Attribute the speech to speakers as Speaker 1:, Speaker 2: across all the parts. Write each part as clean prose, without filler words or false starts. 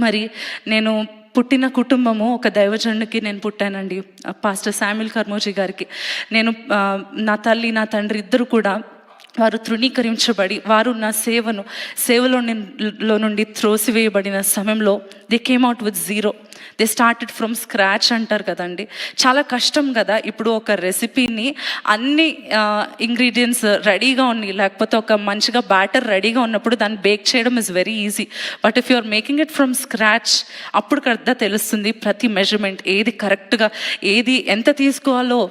Speaker 1: మరి నేను పుట్టిన కుటుంబము ఒక దైవజనుడికి నేను పుట్టానండి, పాస్టర్ శామ్యుల్ కర్మోజీ గారికి. నేను నా తల్లి నా తండ్రి ఇద్దరు కూడా వారు తృణీకరించబడి వారు నా సేవలో నుండి త్రోసివేయబడిన సమయంలో they came out with zero. They started from scratch అంటారు కదండి. చాలా కష్టం కదా. ఇప్పుడు ఒక రెసిపీని అన్ని ఇంగ్రీడియంట్స్ రెడీగా ఉన్నాయి, లేకపోతే ఒక మంచిగా బ్యాటర్ రెడీగా ఉన్నప్పుడు దాన్ని బేక్ చేయడం is very easy. But if you are making it from scratch, అప్పుడు కదా తెలుస్తుంది ప్రతి మెజర్మెంట్ ఏది కరెక్ట్గా, ఏది ఎంత తీసుకోవాలో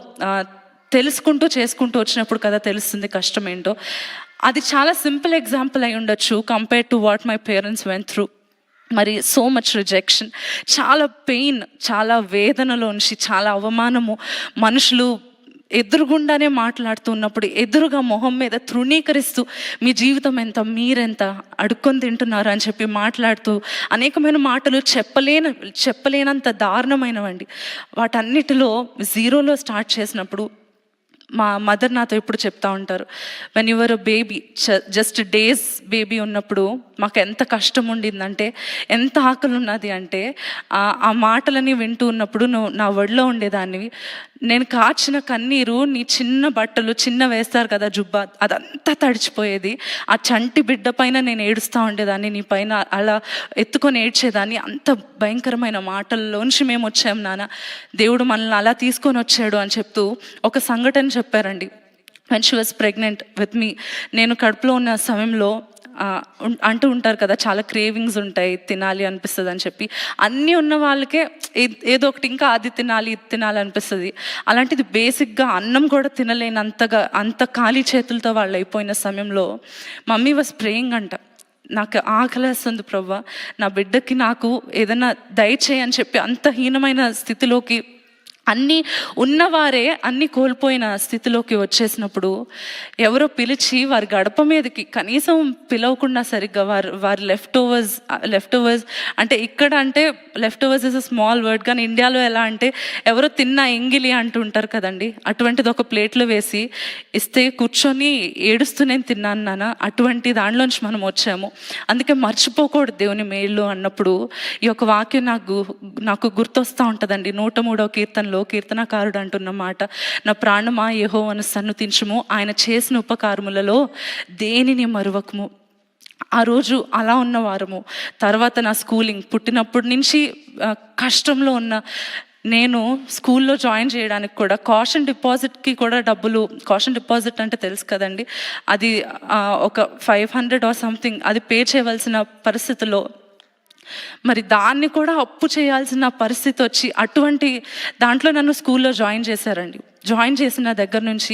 Speaker 1: తెలుసుకుంటూ చేసుకుంటూ వచ్చినప్పుడు కదా తెలుస్తుంది కష్టం ఏంటో. అది చాలా సింపుల్ ఎగ్జాంపుల్ అయి ఉండొచ్చు compare to what my parents went through. మరి సో మచ్ రిజెక్షన్, చాలా పెయిన్, చాలా వేదనలోంచి, చాలా అవమానము, మనుషులు ఎదురుగుండానే మాట్లాడుతున్నప్పుడు ఎదురుగా మొహం మీద తృణీకరిస్తూ మీ జీవితం ఎంత, మీరెంత, అడుక్కొని తింటున్నారు అని చెప్పి మాట్లాడుతూ అనేకమైన మాటలు చెప్పలేనంత దారుణమైనవండి. వాటన్నిటిలో జీరోలో స్టార్ట్ చేసినప్పుడు మా మదర్ నాతో ఎప్పుడు చెప్తా ఉంటారు, when your baby, just days baby ఉన్నప్పుడు మాకు ఎంత కష్టం ఉండిందంటే, ఎంత ఆకలి ఉన్నది అంటే, ఆ మాటలని వింటూ ఉన్నప్పుడు నువ్వు నా ఒడిలో ఉండేదానివి, నేను కాచిన కన్నీరు నీ చిన్న బట్టలు చిన్న వేస్తారు కదా జుబ్బా, అదంతా తడిచిపోయేది. ఆ చంటి బిడ్డ పైన నేను ఏడుస్తూ ఉండేదాన్ని, నీ పైన అలా ఎత్తుకొని ఏడ్చేదాన్ని. అంత భయంకరమైన మాటల్లోంచి మేము వచ్చాం నాన్న, దేవుడు మనల్ని అలా తీసుకొని వచ్చాడు అని చెప్తూ ఒక సంఘటన చెప్పారండి. When she was pregnant with me, నేను కడుపులో ఉన్న సమయంలో అంటూ ఉంటారు కదా, చాలా క్రేవింగ్స్ ఉంటాయి, తినాలి అనిపిస్తుంది అని చెప్పి. అన్నీ ఉన్న వాళ్ళకే ఏదో ఒకటి ఇంకా అది తినాలి ఇది తినాలి అనిపిస్తుంది. అలాంటిది బేసిక్గా అన్నం కూడా తినలేనంతగా అంత ఖాళీ చేతులతో వాళ్ళు అయిపోయిన సమయంలో మమ్మీ వాజ్ ప్రేయింగ్ అంట, నాకు ఆకలేస్తుంది ప్రవ్వా, నా బిడ్డకి నాకు ఏదైనా దయచేయి అని చెప్పి అంత హీనమైన స్థితిలోకి, అన్నీ ఉన్నవారే అన్నీ కోల్పోయిన స్థితిలోకి వచ్చేసినప్పుడు ఎవరో పిలిచి వారి గడప మీదకి కనీసం పిలవకుండా సరిగ్గా వారి లెఫ్ట్ ఓవర్స్ అంటే ఇక్కడ అంటే left overs is a small word, కానీ ఇండియాలో ఎలా అంటే ఎవరో తిన్న ఎంగిలి అంటుంటారు కదండి, అటువంటిది ఒక ప్లేట్లో వేసి ఇస్తే కూర్చొని ఏడుస్తూ నేను తిన్నాను నాన్న. అటువంటి దానిలోంచి మనం వచ్చాము. అందుకే మర్చిపోకూడదు దేవుని మేలు అన్నప్పుడు ఈ యొక్క వాక్యం నాకు గుర్తొస్తూ ఉంటుందండి. 103వ కీర్తనలో కీర్తనకారుడు అంటున్న మాట, నా ప్రాణమా యెహోవాను సన్నుతించుము, ఆయన చేసిన ఉపకారములలో దేనిని మరువకము. ఆ రోజు అలా ఉన్నవారము. తర్వాత నా స్కూలింగ్, పుట్టినప్పటి నుంచి కష్టంలో ఉన్న నేను స్కూల్లో జాయిన్ చేయడానికి కూడా కాషన్ డిపాజిట్కి కూడా డబ్బులు, కాషన్ డిపాజిట్ అంటే తెలుసు కదండి, అది ఒక 500 ఆర్ సంథింగ్ అది పే చేయవలసిన పరిస్థితిలో మరి దాన్ని కూడా అప్పు చేయాల్సిన పరిస్థితి వచ్చి అటువంటి దాంట్లో నన్ను స్కూల్లో జాయిన్ చేశారండి. జాయిన్ చేసిన దగ్గర నుంచి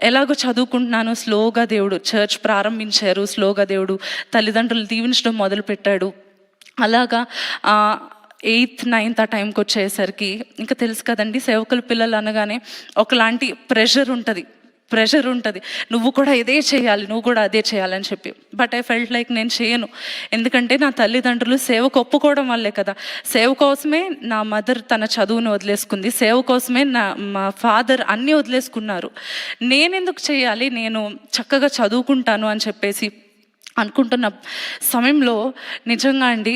Speaker 1: ఎలాగో చదువుకుంటున్నాను, స్లోగా దేవుడు చర్చ్ ప్రారంభించారు, స్లోగా దేవుడు తల్లిదండ్రులు దీవించడం మొదలుపెట్టాడు. అలాగా 8th 9th ఆ టైంకి వచ్చేసరికి ఇంకా తెలుసు కదండి, సేవకుల పిల్లలు అనగానే ఒకలాంటి ప్రెషర్ ఉంటుంది, నువ్వు కూడా ఇదే చేయాలి, నువ్వు కూడా అదే చేయాలని చెప్పి. బట్ ఐ ఫెల్ట్ లైక్ నేను చేయను, ఎందుకంటే నా తల్లిదండ్రులు సేవకు ఒప్పుకోవడం వల్లే కదా. సేవ కోసమే నా మదర్ తన చదువును వదిలేసుకుంది, సేవ కోసమే మా ఫాదర్ అన్నీ వదిలేసుకున్నారు. నేనెందుకు చేయాలి, నేను చక్కగా చదువుకుంటాను అని చెప్పేసి అనుకుంటున్న సమయంలో నిజంగా అండి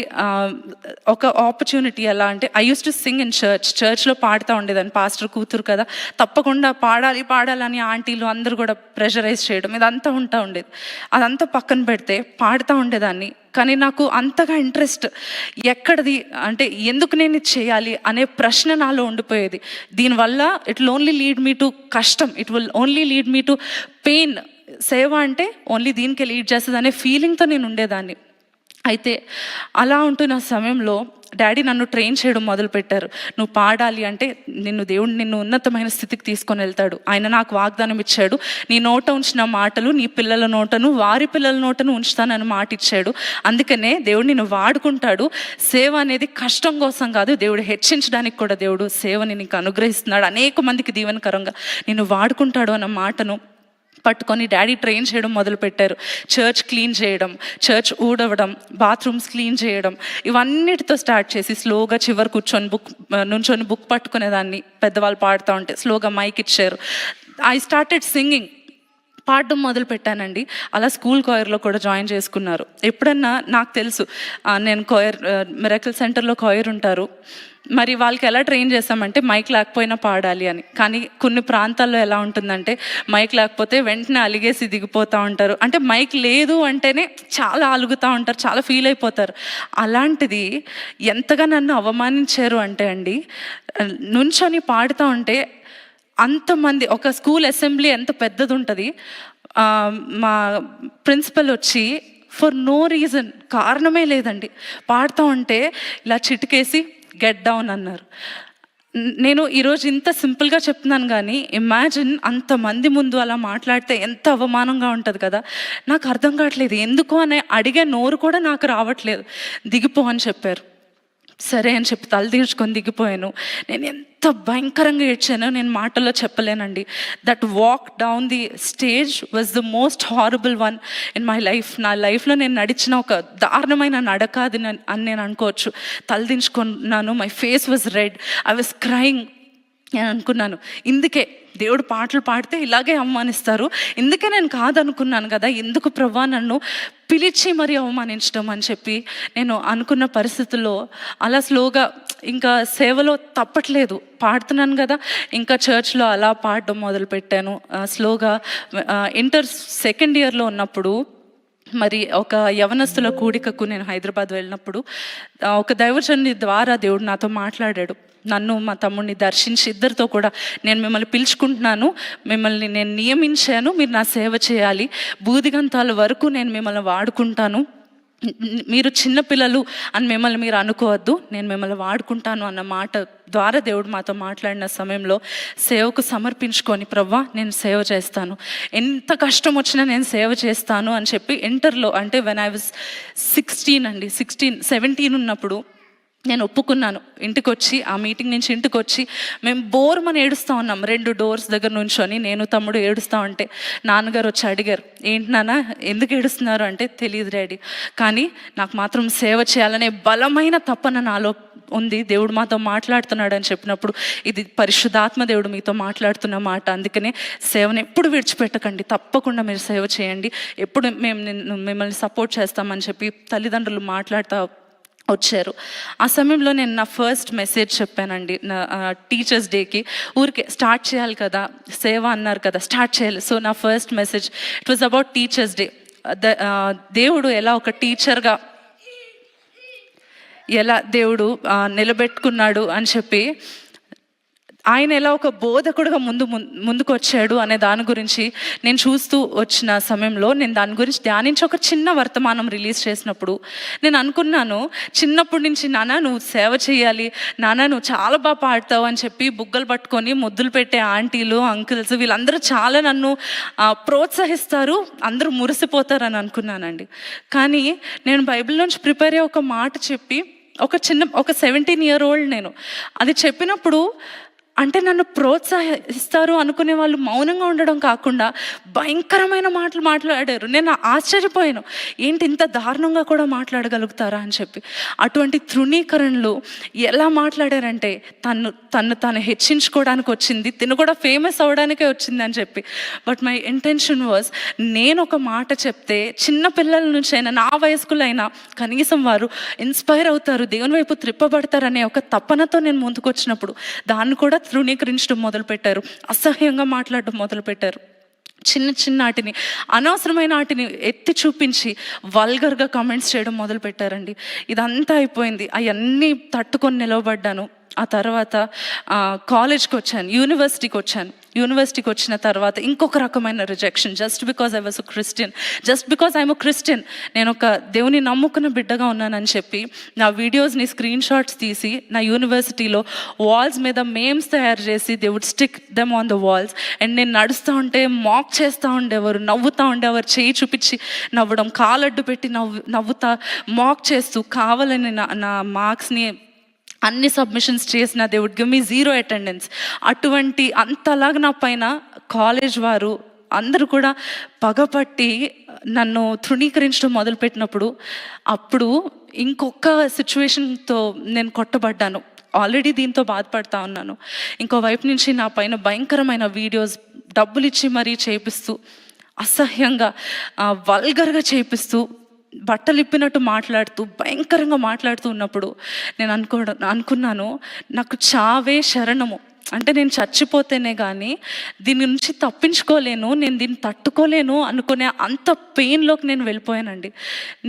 Speaker 1: ఒక ఆపర్చునిటీ ఎలా అంటే, I use to sing in చర్చ్లో పాడుతూ ఉండేదాన్ని. పాస్టర్ కూతురు కదా, తప్పకుండా పాడాలని ఆంటీలు అందరూ కూడా ప్రెషరైజ్ చేయడం ఇదంతా ఉండేది. అదంతా పక్కన పెడితే పాడుతూ ఉండేదాన్ని. కానీ నాకు అంతగా ఇంట్రెస్ట్ ఎక్కడిది అంటే, ఎందుకు నేను ఇది చేయాలి అనే ప్రశ్న నాలో ఉండిపోయేది. దీనివల్ల it will only lead me to కష్టం, it will only lead me to pain. సేవ అంటే ఓన్లీ దీనికే లీడ్ చేస్తుంది అనే ఫీలింగ్తో నేను ఉండేదాన్ని. అయితే అలా ఉంటున్న సమయంలో డాడీ నన్ను ట్రైన్ చేయడం మొదలుపెట్టారు. నువ్వు పాడాలి అంటే దేవుడు నిన్ను ఉన్నతమైన స్థితికి తీసుకొని వెళ్తాడు. ఆయన నాకు వాగ్దానం ఇచ్చాడు, నీ నోట ఉంచిన మాటలు నీ పిల్లల నోటను వారి పిల్లల నోటను ఉంచుతానని మాట ఇచ్చాడు. అందుకనే దేవుడు నిన్ను వాడుకుంటాడు. సేవ అనేది కష్టం కోసం కాదు, దేవుడు హెచ్చించడానికి కూడా దేవుడు సేవని నీకు అనుగ్రహిస్తున్నాడు, అనేక మందికి దీవెనకరంగా నిన్ను వాడుకుంటాడు అన్న మాటను పట్టుకొని డాడీ ట్రైన్ చేయడం మొదలుపెట్టారు. చర్చ్ క్లీన్ చేయడం, చర్చ్ ఊడవడం, బాత్రూమ్స్ క్లీన్ చేయడం, ఇవన్నిటితో స్టార్ట్ చేసి స్లోగా చివరి నుంచొని బుక్ పట్టుకునేదాన్ని. పెద్దవాళ్ళు పాడుతూ ఉంటే స్లోగా మైక్ ఇచ్చారు. I started singing. పాడడం మొదలు పెట్టానండి. అలా స్కూల్ కొయర్లో కూడా జాయిన్ చేసుకున్నారు. ఎప్పుడన్నా నాకు తెలుసు నేను మిరాకిల్ సెంటర్లో కొయర్ ఉంటారు, మరి వాళ్ళకి ఎలా ట్రైన్ చేస్తామంటే మైక్ లేకపోయినా పాడాలి అని. కానీ కొన్ని ప్రాంతాల్లో ఎలా ఉంటుందంటే మైక్ లేకపోతే వెంటనే అలిగేసి దిగిపోతూ ఉంటారు. అంటే మైక్ లేదు అంటేనే చాలా అలుగుతూ ఉంటారు, చాలా ఫీల్ అయిపోతారు. అలాంటిది ఎంతగా నన్ను అవమానించారు అంటే అండి, నుంచొని పాడుతూ ఉంటే అంతమంది, ఒక స్కూల్ అసెంబ్లీ ఎంత పెద్దది ఉంటుంది, మా ప్రిన్సిపల్ వచ్చి ఫర్ నో రీజన్, కారణమే లేదండి, పాడుతూ ఉంటే ఇలా చిటికేసి గెట్ డౌన్ అన్నారు. నేను ఈరోజు ఇంత సింపుల్గా చెప్తున్నాను, కానీ ఇమాజిన్ అంతమంది ముందు అలా మాట్లాడితే ఎంత అవమానంగా ఉంటుంది కదా. నాకు అర్థం కావట్లేదు ఎందుకు అని అడిగే నోరు కూడా నాకు రావట్లేదు. దిగిపో అని చెప్పారు. సరే అని చెప్పి తల తీర్చుకొని దిగిపోయాను. నేను ఎంత భయంకరంగా ఏడ్చానో నేను మాటల్లో చెప్పలేనండి. That walk down the stage was the most horrible one in my life. నా లైఫ్లో నేను నడిచిన ఒక దారుణమైన నడక అది అని నేను అనుకోవచ్చు. తల దించుకున్నాను. My face was red, I was crying. నేను అనుకున్నాను, ఇందుకే దేవుడు పాటలు పాడితే ఇలాగే అవమానిస్తారు, ఇందుకే నేను కాదనుకున్నాను కదా, ఎందుకు ప్రభువా నన్ను పిలిచి మరీ అవమానించడం అని చెప్పి నేను అనుకున్న పరిస్థితుల్లో అలా స్లోగా ఇంకా సేవలో తప్పట్లేదు, పాడుతున్నాను కదా, ఇంకా చర్చ్లో అలా పాడడం మొదలుపెట్టాను స్లోగా. ఇంటర్ సెకండ్ ఇయర్లో ఉన్నప్పుడు మరి ఒక యవనస్తుల కూడికకు నేను హైదరాబాద్ వెళ్ళినప్పుడు ఒక దైవజనుని ద్వారా దేవుడు నాతో మాట్లాడాడు. నన్ను మా తమ్ముడిని దర్శించి ఇద్దరితో కూడా, నేను మిమ్మల్ని పిలుచుకుంటున్నాను, మిమ్మల్ని నేను నియమించాను, మీరు నా సేవ చేయాలి, బూదిగంతాల వరకు నేను మిమ్మల్ని వాడుకుంటాను, మీరు చిన్నపిల్లలు అని మిమ్మల్ని మీరు అనుకోవద్దు, నేను మిమ్మల్ని వాడుకుంటాను అన్న మాట ద్వారా దేవుడు మాతో మాట్లాడిన సమయంలో సేవకు సమర్పించుకొని, ప్రవ్వా నేను సేవ చేస్తాను, ఎంత కష్టం వచ్చినా నేను సేవ చేస్తాను అని చెప్పి ఇంటర్లో, అంటే వెన్ ఐ వాజ్ 17 ఉన్నప్పుడు నేను ఒప్పుకున్నాను. ఇంటికి వచ్చి, ఆ మీటింగ్ నుంచి ఇంటికి వచ్చి మేము బోర్మని ఏడుస్తూ ఉన్నాం. 2 డోర్స్ దగ్గర నుంచొని నేను తమ్ముడు ఏడుస్తూ ఉంటే నాన్నగారు వచ్చి అడిగారు, ఏంటి నాన్న ఎందుకు ఏడుస్తున్నారు అంటే, తెలియదు డాడీ, కానీ నాకు మాత్రం సేవ చేయాలనే బలమైన తపన నాలో ఉంది, దేవుడు మాతో మాట్లాడుతున్నాడు అని చెప్పినప్పుడు, ఇది పరిశుద్ధాత్మ దేవుడు మీతో మాట్లాడుతున్న మాట, అందుకనే సేవను ఎప్పుడు విడిచిపెట్టకండి, తప్పకుండా మీరు సేవ చేయండి, ఎప్పుడు మేము మిమ్మల్ని సపోర్ట్ చేస్తామని చెప్పి తల్లిదండ్రులు మాట్లాడుతూ వచ్చారు. ఆ సమయంలో నేను నా ఫస్ట్ మెసేజ్ చెప్పానండి, నా టీచర్స్ డేకి. ఊరికే స్టార్ట్ చేయాలి కదా, సేవ అన్నారు కదా, స్టార్ట్ చేయాలి. సో నా first message it was about teachers day. దేవుడు ఎలా ఒక టీచర్గా ఎలా దేవుడు నిలబెట్టుకున్నాడు అని చెప్పి, ఆయన ఎలా ఒక బోధకుడుగా ముందుకు వచ్చాడు అనే దాని గురించి నేను చూస్తూ వచ్చిన సమయంలో నేను దాని గురించి ధ్యానించి ఒక చిన్న వర్తమానం రిలీజ్ చేసినప్పుడు నేను అనుకున్నాను, చిన్నప్పటి నుంచి నాన్న నువ్వు సేవ చేయాలి, నాన్న నువ్వు చాలా బాగా పాడతావు అని చెప్పి బుగ్గలు పట్టుకొని ముద్దులు పెట్టే ఆంటీలు అంకుల్స్ వీళ్ళందరూ చాలా నన్ను ప్రోత్సహిస్తారు, అందరూ మురిసిపోతారని అనుకున్నానండి. కానీ నేను బైబిల్ నుంచి ప్రిపేర్ అయ్యే ఒక మాట చెప్పి ఒక 17-year-old నేను అది చెప్పినప్పుడు, అంటే నన్ను ప్రోత్సహిస్తారు అనుకునే వాళ్ళు మౌనంగా ఉండడం కాకుండా భయంకరమైన మాటలు మాట్లాడారు. నేను ఆశ్చర్యపోయాను, ఏంటి ఇంత దారుణంగా కూడా మాట్లాడగలుగుతారా అని చెప్పి. అటువంటి తృణీకరణలు ఎలా మాట్లాడారంటే, తను హెచ్చించుకోవడానికి వచ్చింది, తిను కూడా ఫేమస్ అవడానికే వచ్చింది అని చెప్పి. బట్ మై ఇంటెన్షన్ వాజ్, నేను ఒక మాట చెప్తే చిన్న పిల్లల నుంచి అయినా, నా వయస్కులైనా కనీసం వారు ఇన్స్పైర్ అవుతారు, దేవుని వైపు త్రిప్పబడతారనే ఒక తపనతో నేను ముందుకు వచ్చినప్పుడు దాన్ని కూడా తృణీకరించడం మొదలుపెట్టారు, అసహ్యంగా మాట్లాడడం మొదలుపెట్టారు. చిన్న వాటిని, అనవసరమైన వాటిని ఎత్తి చూపించి వల్గర్గా కామెంట్స్ చేయడం మొదలుపెట్టారండి. ఇదంతా అయిపోయింది, అవన్నీ తట్టుకొని నిలవబడ్డాను. ఆ తర్వాత కాలేజ్కి వచ్చాను, యూనివర్సిటీకి వచ్చిన తర్వాత ఇంకొక రకమైన rejection, just because I was I'm Christian, నేను ఒక దేవుని నమ్ముకున్న బిడ్డగా ఉన్నానని చెప్పి నా వీడియోస్ని స్క్రీన్ షాట్స్ తీసి నా యూనివర్సిటీలో వాల్స్ మీద మేమ్స్ తయారు చేసి they would stick them on the walls. And నేను నడుస్తూ ఉంటే మాక్ చేస్తూ ఉండేవారు, నవ్వుతూ ఉండేవారు, చేయి చూపించి నవ్వడం, కాలడ్డు పెట్టి నవ్వుతా మాక్ చేస్తూ కావాలని నా మార్క్స్ని అన్ని సబ్మిషన్స్ చేసిన they would give me 0 attendance. అటువంటి అంతలాగా నా పైన కాలేజ్ వారు అందరూ కూడా పగపట్టి నన్ను తృణీకరించడం మొదలుపెట్టినప్పుడు, అప్పుడు ఇంకొక సిచ్యువేషన్తో నేను కొట్టబడ్డాను. ఆల్రెడీ దీంతో బాధపడతా ఉన్నాను, ఇంకో వైపు నుంచి నా పైన భయంకరమైన వీడియోస్ డబ్బులు ఇచ్చి మరీ చేపిస్తూ అసహ్యంగా వల్గర్గా చేపిస్తూ, బట్టలు ఇప్పినట్టు మాట్లాడుతూ, భయంకరంగా మాట్లాడుతూ ఉన్నప్పుడు నేను అనుకున్నాను, నాకు చావే శరణము. అంటే నేను చచ్చిపోతేనే కానీ దీని నుంచి తప్పించుకోలేను, నేను దీన్ని తట్టుకోలేను అనుకునే అంత పెయిన్లోకి నేను వెళ్ళిపోయానండి.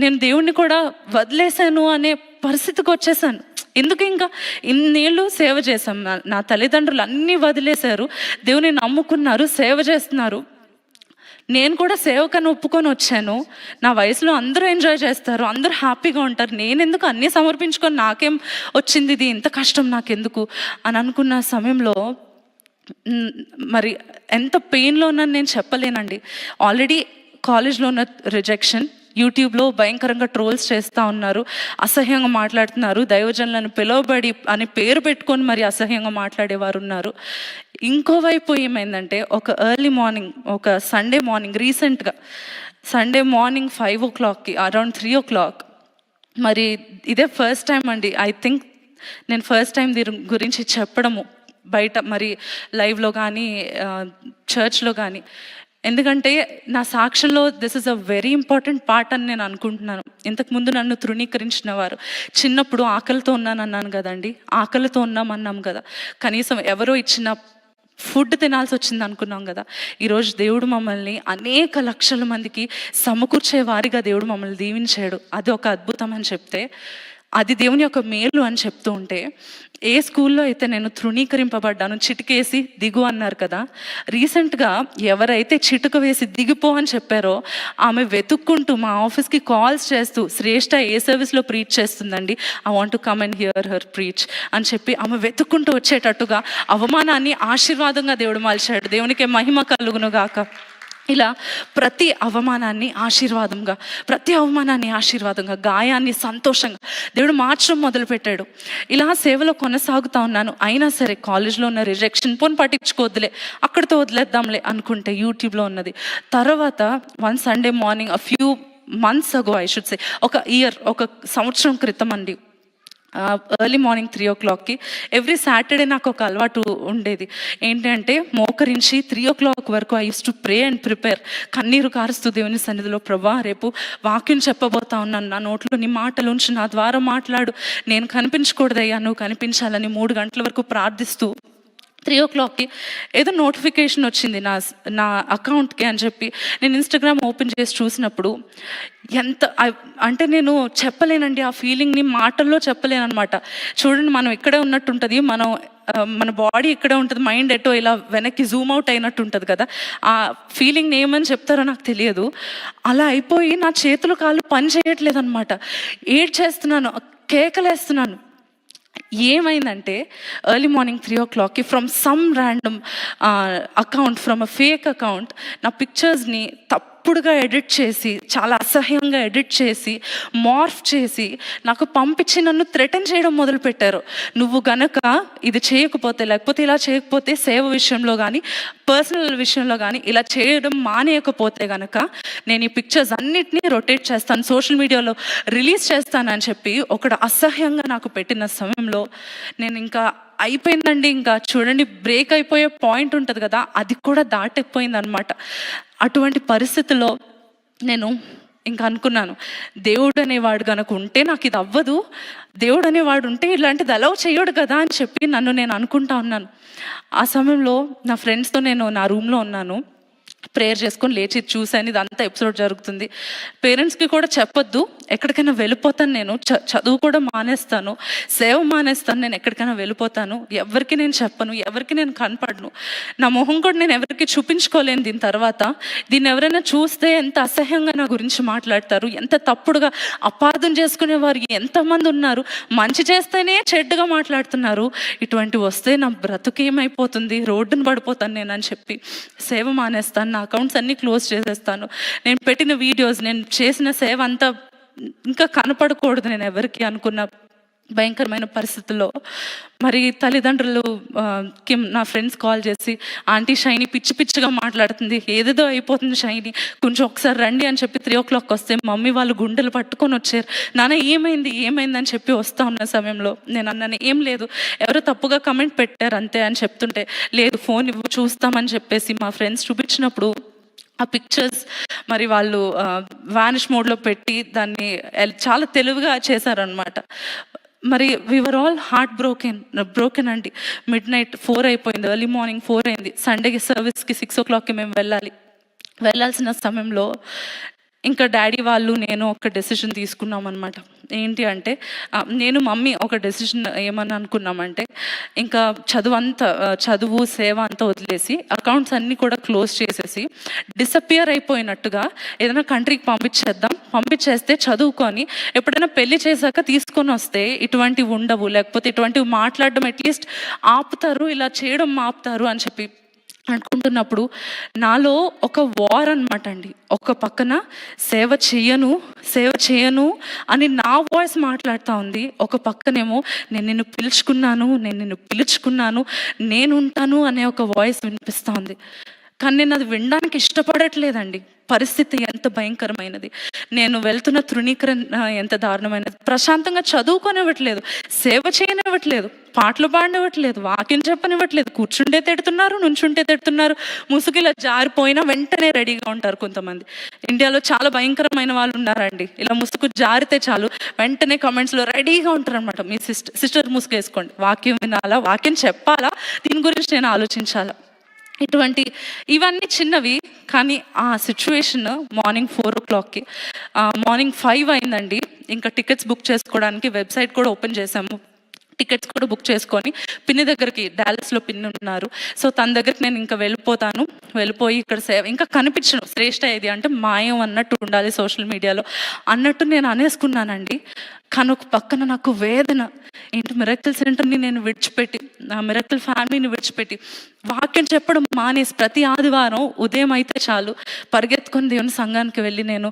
Speaker 1: నేను దేవుణ్ణి కూడా వదిలేశాను అనే పరిస్థితికి వచ్చేసాను. ఎందుకు ఇంకా ఇన్నేళ్ళు సేవ చేశాం, నా తల్లిదండ్రులు అన్నీ వదిలేశారు, దేవుని నమ్ముకున్నారు, సేవ చేస్తున్నారు. నేను కూడా సేవకని ఒప్పుకొని వచ్చాను. నా వయసులో అందరూ ఎంజాయ్ చేస్తారు, అందరూ హ్యాపీగా ఉంటారు, నేను ఎందుకు అన్నీ సమర్పించుకొని నాకేం వచ్చింది, ఇది ఇంత కష్టం నాకెందుకు అని అనుకున్న సమయంలో మరి ఎంత పెయిన్లో ఉన్నాను నేను చెప్పలేనండి. ఆల్రెడీ కాలేజ్లో ఉన్న రిజెక్షన్, యూట్యూబ్లో భయంకరంగా ట్రోల్స్ చేస్తూ ఉన్నారు, అసహ్యంగా మాట్లాడుతున్నారు, దైవజనులను పిలువబడి అని పేరు పెట్టుకొని మరి అసహ్యంగా మాట్లాడేవారు ఉన్నారు. ఇంకోవైపు ఏమైందంటే, ఒక ఎర్లీ మార్నింగ్, ఒక సండే మార్నింగ్, రీసెంట్గా సండే మార్నింగ్ 5 o'clockకి, అరౌండ్ 3 o'clock, మరి ఇదే ఫస్ట్ టైం అండి, ఐ థింక్ నేను ఫస్ట్ టైం దీని గురించి చెప్పడము బయట, మరి లైవ్లో కానీ చర్చ్లో కానీ. ఎందుకంటే నా సాక్ష్యంలో this is a very important part అని నేను అనుకుంటున్నాను. ఇంతకుముందు నన్ను తృణీకరించిన వారు, చిన్నప్పుడు ఆకలితో ఉన్నానన్నాను కదండి, ఆకలితో ఉన్నామన్నాం కదా, కనీసం ఎవరో ఇచ్చిన ఫుడ్ తినాల్సి వచ్చింది అనుకున్నాం కదా. ఈరోజు దేవుడు మమ్మల్ని అనేక లక్షల మందికి సమకూర్చే వారిగా దేవుడు మమ్మల్ని దీవించాడు. అది ఒక అద్భుతం అని చెప్తే, అది దేవుని యొక్క మేలు అని చెప్తూ ఉంటే, ఏ స్కూల్లో అయితే నేను తృణీకరింపబడ్డాను, చిటికేసి దిగు అన్నారు కదా, రీసెంట్గా ఎవరైతే చిటుక వేసి దిగిపో అని చెప్పారో ఆమె వెతుక్కుంటూ మా ఆఫీస్కి కాల్స్ చేస్తూ, శ్రేష్ఠ ఏ సర్వీస్లో ప్రీచ్ చేస్తుందండి, I want to come and here her preach అని చెప్పి ఆమె వెతుక్కుంటూ వచ్చేటట్టుగా అవమానాన్ని ఆశీర్వాదంగా దేవుడు మలిచాడు. దేవునికి మహిమ కలుగును గాక. ఇలా ప్రతి అవమానాన్ని ఆశీర్వాదంగా, ప్రతి అవమానాన్ని ఆశీర్వాదంగా, గాయాన్ని సంతోషంగా దేవుడు మార్చడం మొదలుపెట్టాడు. ఇలా సేవలో కొనసాగుతూ ఉన్నాను. అయినా సరే కాలేజ్లో ఉన్న రిజెక్షన్ పోని పట్టించుకోవద్దులే, అక్కడితో వదిలేద్దాంలే అనుకుంటే యూట్యూబ్లో ఉన్నది. తర్వాత one Sunday morning, a few months ago I should say, ఒక సంవత్సరం క్రితం అండి, ఎర్లీ మార్నింగ్ 3 o'clockకి ఎవ్రీ సాటర్డే నాకు ఒక అలవాటు ఉండేది. ఏంటంటే మోకరించి 3 o'clock వరకు I use to pray and prepare, కన్నీరు కారుస్తూ దేవుని సన్నిధిలో, ప్రభా రేపు వాక్యం చెప్పబోతా ఉన్నాను, నా నోట్లో నీ మాటలు ఉంచి నా ద్వారా మాట్లాడు, నేను కనిపించకూడదయ్యా, నువ్వు కనిపించాలని 3 గంటల వరకు ప్రార్థిస్తూ 3 o'clockకి ఏదో నోటిఫికేషన్ వచ్చింది నా అకౌంట్కి అని చెప్పి నేను ఇన్స్టాగ్రామ్ ఓపెన్ చేసి చూసినప్పుడు, ఎంత అంటే నేను చెప్పలేనండి ఆ ఫీలింగ్ని, మాటల్లో చెప్పలేను అనమాట. చూడండి, మనం ఇక్కడే ఉన్నట్టు ఉంటుంది, మన బాడీ ఇక్కడే ఉంటుంది, మైండ్ ఎటో ఇలా వెనక్కి జూమ్ అవుట్ అయినట్టు ఉంటుంది కదా, ఆ ఫీలింగ్ని ఏమని చెప్తారో నాకు తెలియదు. అలా అయిపోయి నా చేతులు కాళ్ళు పని చేయట్లేదు అనమాట, ఏడ్చేస్తున్నాను, కేకలేస్తున్నాను. ఏమైందంటే ఎర్లీ మార్నింగ్ 3 o'clockకి from some random account, from a fake account, నా పిక్చర్స్ని తప్పుడుగా ఎడిట్ చేసి, చాలా అసహ్యంగా ఎడిట్ చేసి, మార్ఫ్ చేసి నాకు పంపించి నన్ను థ్రెటన్ చేయడం మొదలుపెట్టారు. నువ్వు గనక ఇది చేయకపోతే, లేకపోతే ఇలా చేయకపోతే, సేవ విషయంలో కానీ పర్సనల్ విషయంలో కానీ ఇలా చేయడం మానేయకపోతే గనక నేను ఈ పిక్చర్స్ అన్నిటినీ రొటేట్ చేస్తాను, సోషల్ మీడియాలో రిలీజ్ చేస్తానని చెప్పి ఒకడు అసహ్యంగా నాకు పెట్టిన సమయంలో నేను ఇంకా అయిపోయిందండి. ఇంకా చూడండి, బ్రేక్ అయిపోయే పాయింట్ ఉంటుంది కదా, అది కూడా దాటిపోయింది అనమాట. అటువంటి పరిస్థితుల్లో నేను ఇంకా అనుకున్నాను, దేవుడు అనేవాడు కనుక ఉంటే నాకు ఇది అవ్వదు, దేవుడు అనేవాడు ఉంటే ఇలాంటిది అలౌ చేయడు కదా అని చెప్పి నన్ను నేను అనుకుంటా ఉన్నాను. ఆ సమయంలో నా ఫ్రెండ్స్తో నేను నా రూమ్లో ఉన్నాను, ప్రేయర్ చేసుకొని లేచి చూశాను ఇదంతా ఎపిసోడ్ జరుగుతుంది. పేరెంట్స్కి కూడా చెప్పొద్దు, ఎక్కడికైనా వెళ్ళిపోతాను, నేను చదువు కూడా మానేస్తాను, సేవ మానేస్తాను, నేను ఎక్కడికైనా వెళ్ళిపోతాను, ఎవరికి నేను చెప్పను, ఎవరికి నేను కనపడను, నా మొహం కూడా నేను ఎవరికి చూపించుకోలేను. దీని తర్వాత దీన్ని ఎవరైనా చూస్తే ఎంత అసహ్యంగా నా గురించి మాట్లాడతారు, ఎంత తప్పుడుగా అపార్థం చేసుకునేవారు ఎంతమంది ఉన్నారు, మంచి చేస్తేనే చెడ్డగా మాట్లాడుతున్నారు, ఇటువంటివి వస్తే నా బ్రతుకేమైపోతుంది, రోడ్డును పడిపోతాను నేను అని చెప్పి సేవ మానేస్తాను, నా అకౌంట్స్ అన్నీ క్లోజ్ చేసేస్తాను, నేను పెట్టిన వీడియోస్, నేను చేసిన సేవ అంతా ఇంకా కనపడకూడదు నేను ఎవరికి అనుకున్న భయంకరమైన పరిస్థితుల్లో మరి తల్లిదండ్రులు నా ఫ్రెండ్స్ కాల్ చేసి, ఆంటీ షైని పిచ్చి పిచ్చిగా మాట్లాడుతుంది, ఏదేదో అయిపోతుంది షైని, కొంచెం ఒకసారి రండి అని చెప్పి 3 o'clock వస్తే మమ్మీ వాళ్ళు గుండెలు పట్టుకొని వచ్చారు. నాన్న ఏమైంది అని చెప్పి వస్తూ ఉన్న సమయంలో నేను అన్నాను, ఏం లేదు, ఎవరో తప్పుగా కమెంట్ పెట్టారు అంతే అని చెప్తుంటే, లేదు ఫోన్ చూస్తామని చెప్పేసి మా ఫ్రెండ్స్ చూపించినప్పుడు ఆ పిక్చర్స్ మరి వాళ్ళు వానిష్ మోడ్లో పెట్టి దాన్ని చాలా తెలివిగా చేశారనమాట. మరి వీఆర్ ఆల్ హార్ట్ బ్రోకెన్ అండి. మిడ్ నైట్ 4 అయిపోయింది, ఎర్లీ మార్నింగ్ 4 అయింది. సండేకి సర్వీస్కి 6 o'clockకి మేము వెళ్ళాల్సిన సమయంలో ఇంకా డాడీ వాళ్ళు నేను ఒక డెసిషన్ తీసుకున్నాం అనమాట. ఏంటి అంటే నేను మమ్మీ ఒక డెసిషన్ ఏమని అనుకున్నామంటే, ఇంకా చదువు సేవ అంతా వదిలేసి అకౌంట్స్ అన్నీ కూడా క్లోజ్ చేసేసి డిసపియర్ అయిపోయినట్టుగా ఏదైనా కంట్రీకి పంపించేస్తే చదువుకొని ఎప్పుడైనా పెళ్లి చేశాక తీసుకొని వస్తే ఇటువంటివి ఉండవు, లేకపోతే ఇటువంటివి మాట్లాడడం అట్లీస్ట్ ఆపుతారు, ఇలా చేయడం ఆపుతారు అని చెప్పి అనుకుంటున్నప్పుడు నాలో ఒక వార్ అనమాట అండి. ఒక పక్కన సేవ చేయను అని నా వాయిస్ మాట్లాడుతూ ఉంది, ఒక పక్కనేమో నేను నిన్ను పిలుచుకున్నాను నేను ఉంటాను అనే ఒక వాయిస్ వినిపిస్తూ ఉంది. కానీ నేను అది వినడానికి ఇష్టపడట్లేదండి. పరిస్థితి ఎంత భయంకరమైనది, నేను వెళ్తున్న తృణీకరణ ఎంత దారుణమైనది. ప్రశాంతంగా చదువుకొనివ్వట్లేదు, సేవ చేయనివ్వట్లేదు, పాటలు పాడనివ్వట్లేదు, వాక్యం చెప్పనివ్వట్లేదు. కూర్చుంటే తిడుతున్నారు, నుంచుంటే తిడుతున్నారు. ముసుగులా జారిపోయినా వెంటనే రెడీగా ఉంటారు కొంతమంది. ఇండియాలో చాలా భయంకరమైన వాళ్ళు ఉన్నారండి. ఇలా ముసుగు జారితే చాలు వెంటనే కమెంట్స్లో రెడీగా ఉంటారు అనమాట. మీ సిస్టర్ ముసుగు వేసుకోండి, వాక్యం వినాలా, వాక్యం చెప్పాలా, దీని గురించి నేను ఆలోచించాలా. ఇవన్నీ చిన్నవి. కానీ ఆ సిచ్యువేషన్ మార్నింగ్ 4 o'clockకి, మార్నింగ్ 5 అయిందండి. ఇంకా టికెట్స్ బుక్ చేసుకోవడానికి వెబ్సైట్ కూడా ఓపెన్ చేసాము. టికెట్స్ కూడా బుక్ చేసుకొని పిన్ని దగ్గరికి, డాలస్లో పిన్ని ఉన్నారు, సో తన దగ్గరికి నేను ఇంకా వెళ్ళిపోయి ఇక్కడ సేవ ఇంకా కనిపించను. శ్రేష్ఠ ఏది అంటే మాయం అన్నట్టు ఉండాలి సోషల్ మీడియాలో అన్నట్టు నేను అనేసుకున్నానండి. కానీ ఒక పక్కన నాకు వేదన ఏంటి, మిరకిల్ సెంటర్ని నేను విడిచిపెట్టి, నా మిరకిల్ ఫ్యామిలీని విడిచిపెట్టి వాక్యం చెప్పడం మానేసి ప్రతి ఆదివారం ఉదయం అయితే చాలు పరిగెత్తుకొని దేవుని సంఘానికి వెళ్ళి నేను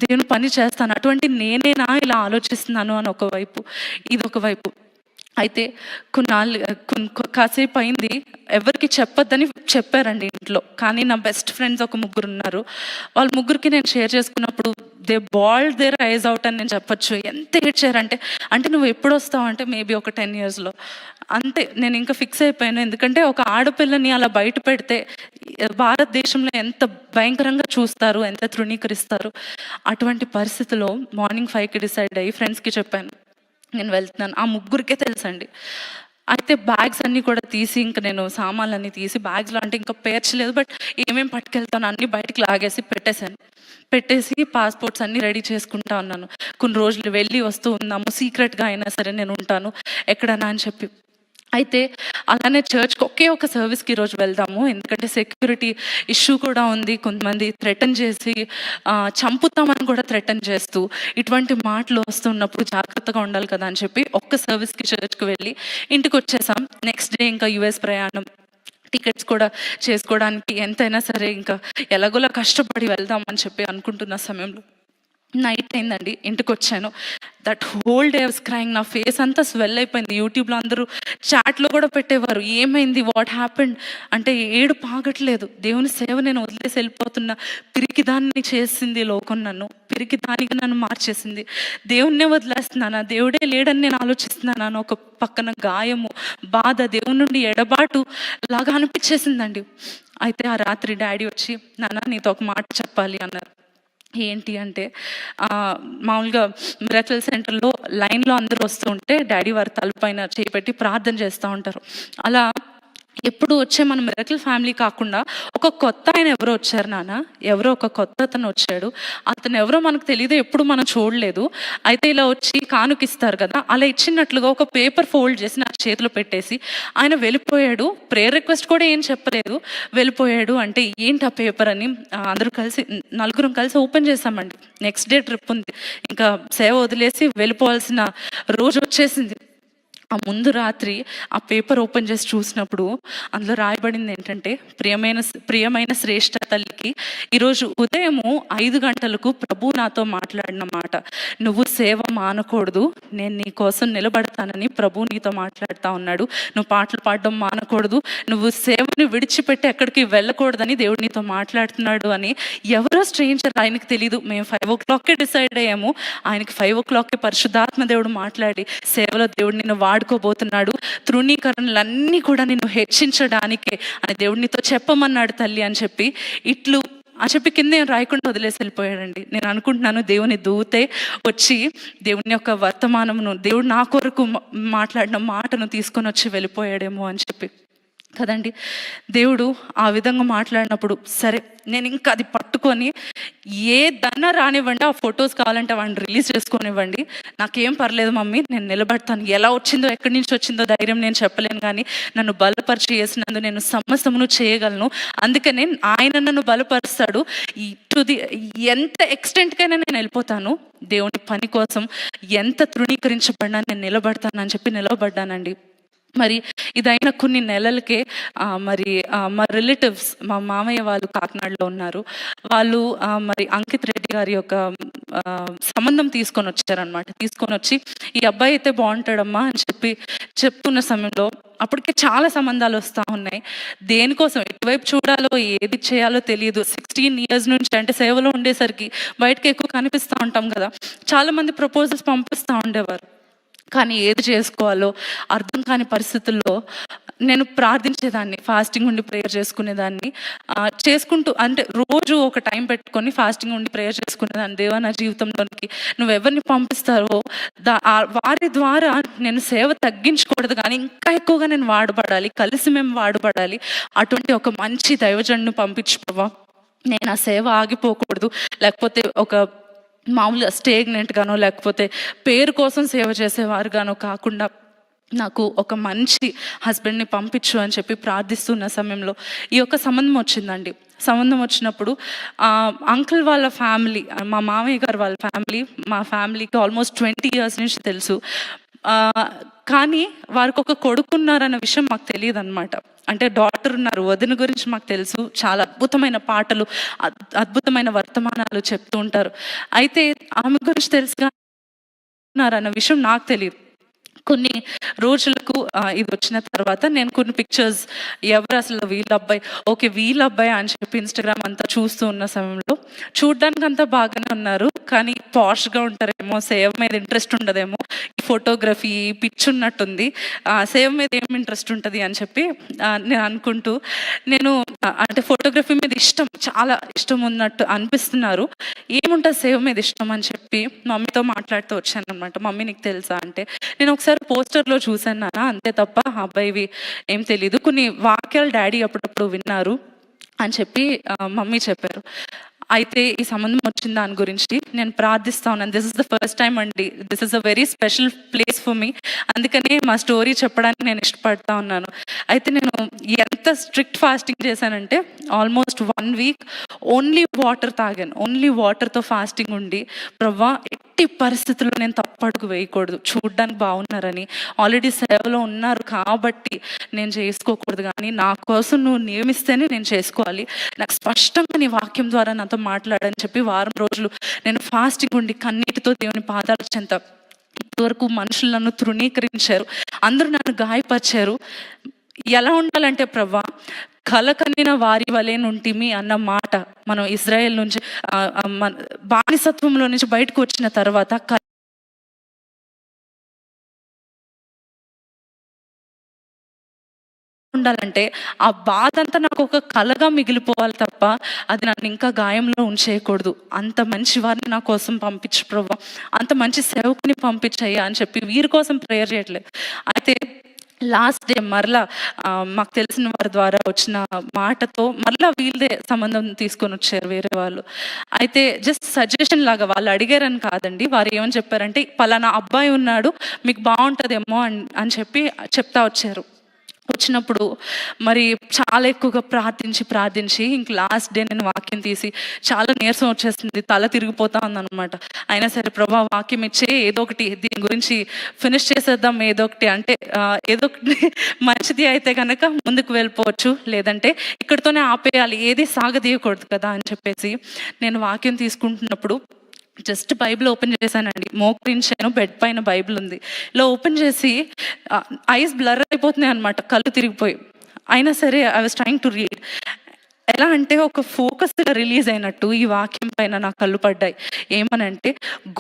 Speaker 1: దేవుని పని చేస్తాను. అటువంటి నేనేనా ఇలా ఆలోచిస్తున్నాను అని ఒకవైపు, ఇది ఒకవైపు. అయితే కాసేపు అయింది, ఎవరికి చెప్పొద్దని చెప్పారండి ఇంట్లో. కానీ నా బెస్ట్ ఫ్రెండ్స్ ఒక 3 ఉన్నారు. వాళ్ళ 3కి నేను షేర్ చేసుకున్నప్పుడు they bawled their eyes out అని నేను చెప్పొచ్చు. ఎంత ఏడ్చారంటే, అంటే నువ్వు ఎప్పుడు వస్తావు అంటే మేబీ ఒక 10 yearsలో. అంతే, నేను ఇంకా ఫిక్స్ అయిపోయాను. ఎందుకంటే ఒక ఆడపిల్లని అలా బయట పెడితే భారతదేశంలో ఎంత భయంకరంగా చూస్తారు, ఎంత తృణీకరిస్తారు. అటువంటి పరిస్థితిలో మార్నింగ్ 5కి డిసైడ్ అయ్యి ఫ్రెండ్స్కి చెప్పాను నేను వెళ్తున్నాను. ఆ 3కే తెలుసండి. అయితే బ్యాగ్స్ అన్నీ కూడా తీసి, ఇంకా నేను సామాన్లన్నీ తీసి బ్యాగ్స్లో అంటే ఇంకా పేర్చలేదు, బట్ ఏమేమి పట్టుకెళ్తాను అన్నీ బయటికి లాగేసి పెట్టేసి పాస్పోర్ట్స్ అన్నీ రెడీ చేసుకుంటా ఉన్నాను. కొన్ని రోజులు వెళ్ళి వస్తూ ఉన్నాము, సీక్రెట్గా అయినా సరే నేను ఉంటాను ఎక్కడన్నా అని చెప్పి. అయితే అలానే చర్చ్కి ఒకే ఒక సర్వీస్కి ఈరోజు వెళ్దాము, ఎందుకంటే సెక్యూరిటీ ఇష్యూ కూడా ఉంది. కొంతమంది థ్రెటన్ చేసి చంపుతామని కూడా థ్రెటన్ చేస్తూ ఇటువంటి మాటలు వస్తున్నప్పుడు జాగ్రత్తగా ఉండాలి కదా అని చెప్పి ఒక్క సర్వీస్కి చర్చ్కి వెళ్ళి ఇంటికి వచ్చేసాం. నెక్స్ట్ డే ఇంకా US ప్రయాణం, టికెట్స్ కూడా చేసుకోవడానికి ఎంతైనా సరే ఇంకా ఎలాగోలా కష్టపడి వెళ్దామని చెప్పి అనుకుంటున్న సమయంలో నైట్ అయిందండి. ఇంటికి వచ్చాను. That whole day was crying. నా ఫేస్ అంతా స్వెల్ అయిపోయింది. యూట్యూబ్లో అందరూ చాట్లో కూడా పెట్టేవారు, ఏమైంది, వాట్ హ్యాపెండ్ అంటే. ఏడుపు ఆగట్లేదు. దేవుని సేవ నేను వదిలేసి వెళ్ళిపోతున్నా. పిరికిదాన్ని చేసింది లోకం, పిరికిదానిగా నన్ను మార్చేసింది. దేవుణ్ణే వదిలేస్తున్నాను, దేవుడే లేడని నేను ఆలోచిస్తున్నాను. ఒక పక్కన గాయము, బాధ, దేవుని నుండి ఎడబాటు లాగా అనిపించేసిందండి. అయితే ఆ రాత్రి డాడీ వచ్చి, నాన్న నీతో ఒక మాట చెప్పాలి అన్నారు. ఏంటి అంటే, మామూలుగా మిరకిల్ సెంటర్లో లైన్లో అందరూ వస్తూ ఉంటే డాడీ వారి తలపైన చేపెట్టి ప్రార్థన చేస్తూ ఉంటారు. అలా ఎప్పుడు వచ్చే మన మిరకిల్ ఫ్యామిలీ కాకుండా ఒక కొత్త ఆయన ఎవరో వచ్చారు నాన్న, ఎవరో ఒక కొత్త అతను వచ్చాడు. అతను ఎవరో మనకు తెలియదు, ఎప్పుడు మనం చూడలేదు. అయితే ఇలా వచ్చి కానుకిస్తారు కదా, అలా ఇచ్చినట్లుగా ఒక పేపర్ ఫోల్డ్ చేసి నా చేతిలో పెట్టేసి ఆయన వెళ్ళిపోయాడు. ప్రేయర్ రిక్వెస్ట్ కూడా ఏం చెప్పలేదు, వెళ్ళిపోయాడు. అంటే ఏంటి ఆ పేపర్ అని అందరూ కలిసి, 4 కలిసి ఓపెన్ చేసామండి. నెక్స్ట్ డే ట్రిప్ ఉంది, ఇంకా సేవ వదిలేసి వెళ్ళిపోవాల్సిన రోజు వచ్చేసింది. ఆ ముందు రాత్రి ఆ పేపర్ ఓపెన్ చేసి చూసినప్పుడు అందులో రాయబడింది ఏంటంటే, ప్రియమైన శ్రేష్ఠ తల్లికి ఈరోజు ఉదయము 5 గంటలకు ప్రభు నాతో మాట్లాడిన మాట, నువ్వు సేవ మానకూడదు, నేను నీ కోసం నిలబడతానని ప్రభు నీతో మాట్లాడుతూ ఉన్నాడు. నువ్వు పాటలు పాడడం మానకూడదు, నువ్వు సేవని విడిచిపెట్టి ఎక్కడికి వెళ్ళకూడదని దేవుడు నీతో మాట్లాడుతున్నాడు అని. ఎవరో స్ట్రేంజర్, ఆయనకి తెలీదు. మేము 5 o'clockకే డిసైడ్ అయ్యాము. ఆయనకి 5 o'clockకే పరిశుద్ధాత్మ దేవుడు మాట్లాడి, సేవలో దేవుడు నిన్ను వాడుకోబోతున్నాడు, తృణీకరణలన్నీ కూడా నిన్ను హెచ్చించడానికే అని దేవుడు నీతో చెప్పమన్నాడు తల్లి అని చెప్పి ఇట్లు అని చెప్పి కింద ఏం రాయకుండా వదిలేసి వెళ్ళిపోయాడండి. నేను అనుకుంటున్నాను దేవుని దూతే వచ్చి దేవుని యొక్క వర్తమానమును, దేవుడు నా కొరకు మాట్లాడిన మాటను తీసుకొని వచ్చి వెళ్ళిపోయాడేమో అని చెప్పి కదండి. దేవుడు ఆ విధంగా మాట్లాడినప్పుడు సరే నేను ఇంకా అది పట్టుకొని ఏదన్నా రానివ్వండి, ఆ ఫొటోస్ కావాలంటే వాడిని రిలీజ్ చేసుకొనివ్వండి, నాకేం పర్లేదు మమ్మీ, నేను నిలబడతాను. ఎలా వచ్చిందో ఎక్కడి నుంచి వచ్చిందో ధైర్యం నేను చెప్పలేను, కానీ నన్ను బలపరిచి చేసినందు నేను సమస్తమును చేయగలను. అందుకనే ఆయన నన్ను బలపరుస్తాడు. ఎంత ఎక్స్టెంట్కైనా నేను వెళ్ళిపోతాను దేవుని పని కోసం. ఎంత తృణీకరించబడినా నేను నిలబడతాను అని చెప్పి నిలబడ్డానండి. మరి ఇదైన కొన్ని నెలలకే మా రిలేటివ్స్, మా మామయ్య వాళ్ళు కాకినాడలో ఉన్నారు. వాళ్ళు మరి అంకిత్ రెడ్డి గారి యొక్క సంబంధం తీసుకొని వచ్చారనమాట. తీసుకొని వచ్చి ఈ అబ్బాయి అయితే బాగుంటాడమ్మా అని చెప్పి చెప్తున్న సమయంలో అప్పటికే చాలా సంబంధాలు వస్తూ ఉన్నాయి. దేనికోసం ఎటువైపు చూడాలో ఏది చేయాలో తెలియదు. 16 years నుంచి అంటే సేవలో ఉండేసరికి బయటకు ఎక్కువ కనిపిస్తూ ఉంటాం కదా, చాలామంది ప్రపోజల్స్ పంపిస్తూ ఉండేవారు. కానీ ఏది చేసుకోవాలో అర్థం కాని పరిస్థితుల్లో నేను ప్రార్థించేదాన్ని, ఫాస్టింగ్ ఉండి ప్రేయర్ చేసుకునేదాన్ని. చేసుకుంటూ అంటే రోజు ఒక టైం పెట్టుకొని ఫాస్టింగ్ ఉండి ప్రేయర్ చేసుకునేదాన్ని. దేవా, నా జీవితంలోనికి నువ్వు ఎవరిని పంపిస్తావో వారి ద్వారా నేను సేవ తగ్గించకూడదు, కానీ ఇంకా ఎక్కువగా నేను వాడబడాలి, కలిసి మేము వాడబడాలి. అటువంటి ఒక మంచి దైవజనుడిని పంపించు ప్రభా. నేను ఆ సేవ ఆగిపోకూడదు, లేకపోతే ఒక మామూలుగా స్టేగ్నెంట్గానో లేకపోతే పేరు కోసం సేవ చేసేవారుగానో కాకుండా నాకు ఒక మంచి హస్బెండ్ని పంపించు అని చెప్పి ప్రార్థిస్తున్న సమయంలో ఈ యొక్క సంబంధం వచ్చిందండి. సంబంధం వచ్చినప్పుడు అంకుల్ వాళ్ళ ఫ్యామిలీ, మా మామయ్య గారు వాళ్ళ ఫ్యామిలీ, మా ఫ్యామిలీకి ఆల్మోస్ట్ 20 years నుంచి తెలుసు. కానీ వారికి ఒక కొడుకున్నారన్న విషయం మాకు తెలియదు అనమాట. అంటే డాటర్ ఉన్నారు, వదిన గురించి మాకు తెలుసు. చాలా అద్భుతమైన పాటలు, అద్భుతమైన వర్తమానాలు చెప్తూ ఉంటారు. అయితే ఆమె గురించి తెలుసుకున్నారన్న విషయం నాకు తెలియదు. కొన్ని రోజులకు ఇది వచ్చిన తర్వాత నేను కొన్ని పిక్చర్స్, ఎవరు అసలు వీళ్ళ అబ్బాయి, ఓకే వీళ్ళ అబ్బాయి అని చెప్పి ఇన్స్టాగ్రామ్ అంతా చూస్తూ ఉన్న సమయంలో చూడ్డానికి అంతా బాగానే ఉన్నారు, కానీ పాష్గా ఉంటారేమో, సేవ మీద ఇంట్రెస్ట్ ఉండదేమో, ఈ ఫోటోగ్రఫీ పిచ్చి ఉన్నట్టుంది, సేవ మీద ఏం ఇంట్రెస్ట్ ఉంటుంది అని చెప్పి నేను అనుకుంటూ, నేను అంటే ఫోటోగ్రఫీ మీద ఇష్టం, చాలా ఇష్టం ఉన్నట్టు అనిపిస్తున్నారు, ఏముంటుంది సేవ మీద ఇష్టం అని చెప్పి మమ్మీతో మాట్లాడుతూ వచ్చాను అనమాట. మమ్మీ నీకు తెలుసా అంటే, నేను ఒకసారి పోస్టర్లో చూసాను నాన్న, అంతే తప్ప అబ్బాయివి ఏం తెలీదు, కొన్ని వాక్యాలు డాడీ అప్పుడప్పుడు విన్నారు అని చెప్పి మమ్మీ చెప్పారు. అయితే ఈ సంబంధం వచ్చిన దాని గురించి నేను ప్రార్థిస్తా ఉన్నాను. This is the first time అండి, this is a very special place for me. అందుకనే మా స్టోరీ చెప్పడానికి నేను ఇష్టపడతా ఉన్నాను. అయితే నేను ఎంత స్ట్రిక్ట్ ఫాస్టింగ్ చేశానంటే ఆల్మోస్ట్ 1 week ఓన్లీ వాటర్ తాగాను. ఓన్లీ వాటర్తో ఫాస్టింగ్ ఉండి, ప్రవ్వా ఎట్టి పరిస్థితుల్లో నేను తప్పడుగు వేయకూడదు, చూడ్డానికి బాగున్నారని, ఆల్రెడీ సేవలో ఉన్నారు కాబట్టి నేను చేసుకోకూడదు, కానీ నా కోసం నువ్వు నియమిస్తేనే నేను చేసుకోవాలి, నాకు స్పష్టంగా నీ వాక్యం ద్వారా నాతో మాట్లాడని చెప్పి వారం రోజులు నేను ఫాస్టింగ్ ఉండి కన్నీటితో దేవుని పాదాల చెంత. ఇంతవరకు మనుషులు నన్ను తృణీకరించారు, అందరూ నన్ను గాయపరిచారు. ఎలా ఉండాలంటే ప్రవ్వా, కలకనిన వారి వలె నుంటిమి అన్న మాట మనం ఇజ్రాయెల్ నుంచి బానిసత్వంలో నుంచి బయటకు వచ్చిన తర్వాత ఉండాలంటే ఆ బాధ అంతా నాకు ఒక కలగా మిగిలిపోవాలి తప్ప అది నన్ను ఇంకా గాయంలో ఉంచేయకూడదు. అంత మంచి వారిని నా కోసం పంపించు ప్రభా, అంత మంచి సేవకుని పంపించయ్యా అని చెప్పి వీరి కోసం ప్రేయర్ చేయట్లేదు. అయితే లాస్ట్ డే మరలా మాకు తెలిసిన వారి ద్వారా వచ్చిన మాటతో మరలా వీళ్ళదే సంబంధం తీసుకొని వచ్చారు వేరే వాళ్ళు. అయితే జస్ట్ సజెషన్ లాగా వాళ్ళు అడిగారని కాదండి, వారు ఏమని చెప్పారంటే పలానా అబ్బాయి ఉన్నాడు మీకు బాగుంటుందేమో అని చెప్పి చెప్తా వచ్చారు. వచ్చినప్పుడు మరి చాలా ఎక్కువగా ప్రార్థించి ఇంక లాస్ట్ డే నేను వాక్యం తీసి చాలా నీరసం వచ్చేస్తుంది, తల తిరిగిపోతా ఉందన్నమాట. అయినా సరే ప్రభా వాక్యం ఇచ్చే ఏదో ఒకటి దీని గురించి ఫినిష్ చేసేద్దాం, ఏదో ఒకటి అంటే ఏదో ఒకటి మంచిది అయితే కనుక ముందుకు వెళ్ళిపోవచ్చు, లేదంటే ఇక్కడితోనే ఆపేయాలి, ఏది సాగదీయకూడదు కదా అని చెప్పేసి నేను వాక్యం తీసుకుంటున్నప్పుడు జస్ట్ బైబిల్ ఓపెన్ చేశానండి, మోకరించాను, బెడ్ పైన బైబిల్ ఉంది, ఇలా ఓపెన్ చేసి ఐస్ బ్లర్ అయిపోతున్నాయి అనమాట, కళ్ళు తిరిగిపోయి. అయినా సరే I was trying to read. ఎలా అంటే ఒక ఫోకస్గా రిలీజ్ అయినట్టు ఈ వాక్యం పైన నా కళ్ళు పడ్డాయి. ఏమనంటే,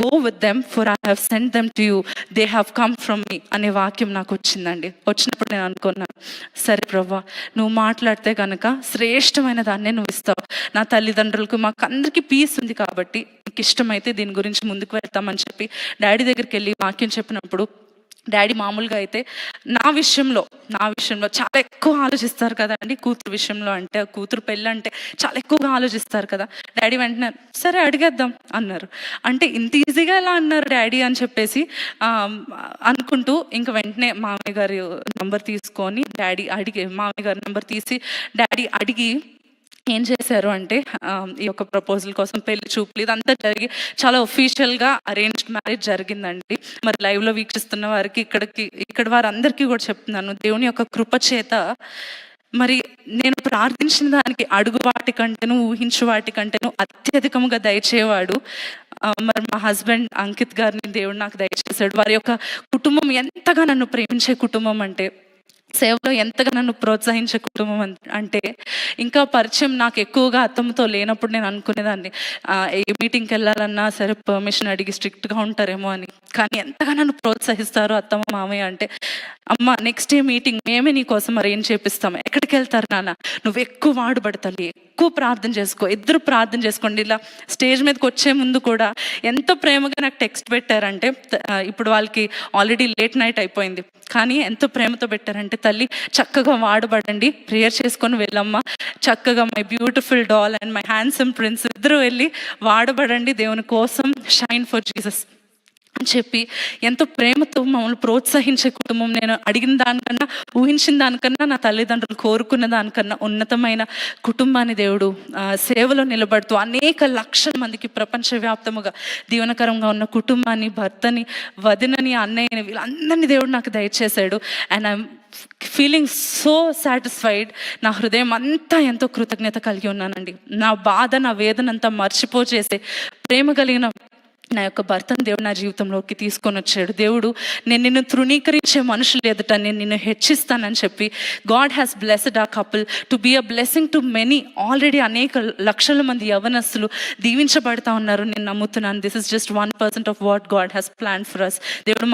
Speaker 1: go with them for I have sent them to you, they have come from మీ అనే వాక్యం నాకు వచ్చిందండి. వచ్చినప్పుడు నేను అనుకున్నాను, సరే ప్రభా, నువ్వు మాట్లాడితే కనుక శ్రేష్టమైన దాన్నే నువ్వు ఇస్తావు. నా తల్లిదండ్రులకు మాకు అందరికీ పీస్ ఉంది కాబట్టి నీకు ఇష్టమైతే దీని గురించి ముందుకు వెళ్తామని చెప్పి డాడీ దగ్గరికి వెళ్ళి వాక్యం చెప్పినప్పుడు, డాడీ మామూలుగా అయితే నా విషయంలో చాలా ఎక్కువ ఆలోచిస్తారు కదా అండి. కూతురు విషయంలో అంటే, కూతురు పెళ్ళి అంటే చాలా ఎక్కువగా ఆలోచిస్తారు కదా. డాడీ వెంటనే సరే అడిగేద్దాం అన్నారు. అంటే ఇంత ఈజీగా ఎలా అన్నారు డాడీ అని చెప్పేసి అనుకుంటూ ఇంక వెంటనే మామయ్య గారి నెంబర్ తీసుకొని మామయ్య గారి నెంబర్ తీసి డాడీ అడిగి ఏం చేశారు అంటే, ఈ యొక్క ప్రపోజల్ కోసం పెళ్లి చూపులు ఇదంతా జరిగి చాలా ఒఫీషియల్గా అరేంజ్డ్ మ్యారేజ్ జరిగిందండి. మరి లైవ్లో వీక్షిస్తున్న వారికి ఇక్కడ వారందరికీ కూడా చెప్తున్నాను, దేవుని యొక్క కృప చేత మరి నేను ప్రార్థించిన దానికి అడుగు వాటి కంటేను ఊహించు వాటి కంటేను అత్యధికంగా దయచేవాడు మరి మా హస్బెండ్ అంకిత్ గారిని దేవుడు నాకు దయచేశాడు. వారి యొక్క కుటుంబం ఎంతగా నన్ను ప్రేమించే కుటుంబం అంటే, సేవలో ఎంతగా నన్ను ప్రోత్సహించే కుటుంబం అంటే, ఇంకా పరిచయం నాకు ఎక్కువగా అత్తమ్మతో లేనప్పుడు నేను అనుకునేదాన్ని ఏ మీటింగ్కి వెళ్ళాలన్నా సరే పర్మిషన్ అడిగి స్ట్రిక్ట్గా ఉంటారేమో అని. కానీ ఎంతగా నన్ను ప్రోత్సహిస్తారు అత్తమ్మ మామయ్య అంటే, అమ్మ నెక్స్ట్ డే మీటింగ్ మేమే నీ కోసం అరేంజ్ చేపిస్తాం, ఎక్కడికి వెళ్తారు నాన్న, నువ్వు ఎక్కువ వాడుబడతాలి, ఎక్కువ ప్రార్థన చేసుకో, ఇద్దరు ప్రార్థన చేసుకోండి. ఇలా స్టేజ్ మీదకి వచ్చే ముందు కూడా ఎంత ప్రేమగా నాకు టెక్స్ట్ పెట్టారంటే, ఇప్పుడు వాళ్ళకి ఆల్రెడీ లేట్ నైట్ అయిపోయింది కానీ ఎంత ప్రేమతో పెట్టారంటే, తల్లి చక్కగా వాడబడండి, ప్రేయర్ చేసుకొని వెళ్ళమ్మా, చక్కగా my beautiful doll and my handsome prince ఇద్దరు వెళ్ళి వాడబడండి దేవుని కోసం, షైన్ ఫర్ జీసస్ అని చెప్పి ఎంతో ప్రేమతో మమ్మల్ని ప్రోత్సహించే కుటుంబం. నేను అడిగిన దానికన్నా ఊహించిన దానికన్నా నా తల్లిదండ్రులు కోరుకున్న దానికన్నా ఉన్నతమైన కుటుంబాన్ని దేవుడు సేవలో నిలబడుతూ అనేక లక్షల మందికి ప్రపంచవ్యాప్తముగా దీవెనకరంగా ఉన్న కుటుంబాన్ని, భర్తని, వదినని, అన్నయ్యని వీళ్ళందరినీ దేవుడు నాకు దయచేశాడు. And I'm feeling so satisfied. నా హృదయం అంతా ఎంతో కృతజ్ఞత కలిగి ఉన్నానండి. నా బాధ, నా వేదన అంతా మర్చిపోచేసే ప్రేమ కలిగిన నా యొక్క భర్తను దేవుడు నా జీవితంలోకి తీసుకొని వచ్చాడు. దేవుడు నేను నిన్ను తృణీకరించే మనుషులు ఎదుట నేను నిన్ను హెచ్చిస్తానని చెప్పి God has blessed a couple to be a blessing to many. Already అనేక లక్షల మంది యవనస్తులు దీవించబడతా ఉన్నారు, నేను నమ్ముతున్నాను. This is just 1% of what God has plan for us. దేవుడు